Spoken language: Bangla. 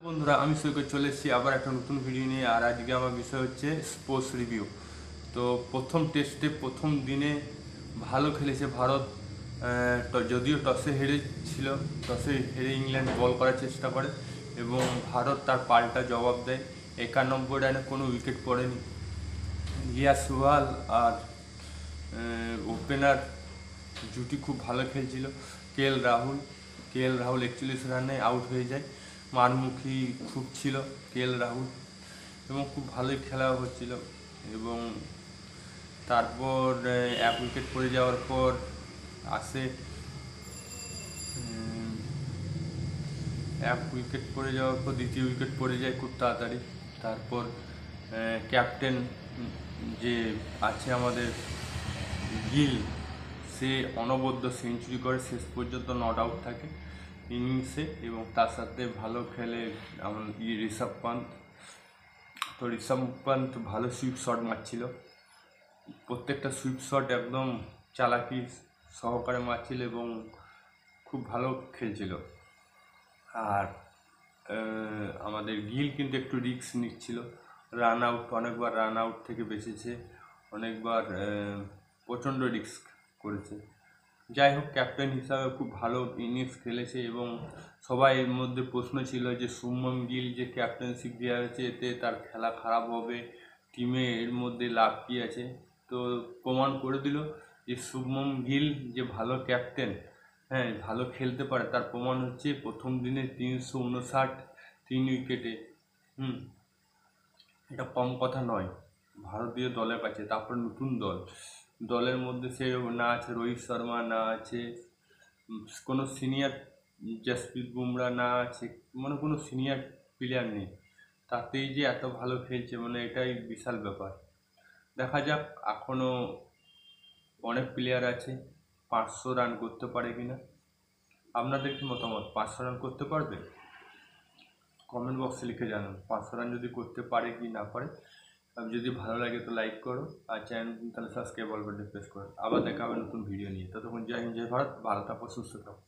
বন্ধুরা, আমি সৈকত চলে এসেছি আবার একটা নতুন ভিডিও নিয়ে। আর আজকে আমার বিষয় হচ্ছে স্পোর্টস রিভিউ। তো প্রথম টেস্টে প্রথম দিনে ভালো খেলেছে ভারত। যদিও টসে হেরেছিল, টসে হেরে ইংল্যান্ড বল করার চেষ্টা করে এবং ভারত তার পাল্টা জবাব দেয়। 91 রানে কোনো উইকেট পড়েনি। রিয়া সোহাল আর ওপেনার জুটি খুব ভালো খেলছিল। কে এল রাহুল 41 রানে আউট হয়ে যায়। মারমুখী খুব ছিল কে এল রাহুল, এবং খুব ভালোই খেলা হচ্ছিল। এবং তারপর এক উইকেট পড়ে যাওয়ার পর আসে উম, এক উইকেট পড়ে যাওয়ার পর দ্বিতীয় উইকেট পড়ে যায় খুব তাড়াতাড়ি। তারপর ক্যাপ্টেন যে আছে আমাদের গিল, সে অনবদ্য সেঞ্চুরি করে, শেষ পর্যন্ত নট আউট থাকে ইনিংসে। এবং তার সাথে ভালো খেলে আমার ঋষভ পান্ত ভালো সুইপ শট মারছিল। প্রত্যেকটা সুইপ শট একদম চালাকি সহকারে মারছিল এবং খুব ভালো খেলছিল। আর আমাদের গিল কিন্তু একটু রিস্ক নিচ্ছিল, অনেকবার রান আউট থেকে বেঁচেছে, অনেকবার প্রচণ্ড রিস্ক করেছে। যাই হোক, ক্যাপ্টেন হিসাবে খুব ভালো ইনিংস খেলেছে। এবং সবাই এর মধ্যে প্রশ্ন ছিল যে শুভমন গিল যে ক্যাপ্টেনশিপ দেওয়া হয়েছে, এতে তার খেলা খারাপ হবে, টিমে এর মধ্যে লাভ কী আছে। তো প্রমাণ করে দিল যে শুভমন গিল যে ভালো ক্যাপ্টেন, হ্যাঁ ভালো খেলতে পারে, তার প্রমাণ হচ্ছে প্রথম দিনে 359 3 উইকেটে। এটা কম কথা নয় ভারতীয় দলের কাছে। তারপর নতুন দলের মধ্যে সে না আছে রোহিত শর্মা, না আছে কোনো সিনিয়র জসপ্রীত বুমরা, না আছে মানে কোনো সিনিয়র প্লেয়ার নেই, তাতেই যে এত ভালো খেলছে মানে এটাই বিশাল ব্যাপার। দেখা যাক, এখনও অনেক প্লেয়ার আছে, 500 রান করতে পারে কিনা। আপনাদের কি মতামত, 500 রান করতে পারবে? কমেন্ট বক্সে লিখে জানান 500 রান যদি করতে পারে কি না পারে। আর যদি ভালো লাগে তো লাইক করো, আর চ্যানেল তাহলে সাবস্ক্রাইব বাটনে প্রেস করো। আবার দেখা হবে নতুন ভিডিও নিয়ে। ততক্ষণ জয় হিন্দ, জয় ভারত, ভালো থাকো, সুস্থ থাকো।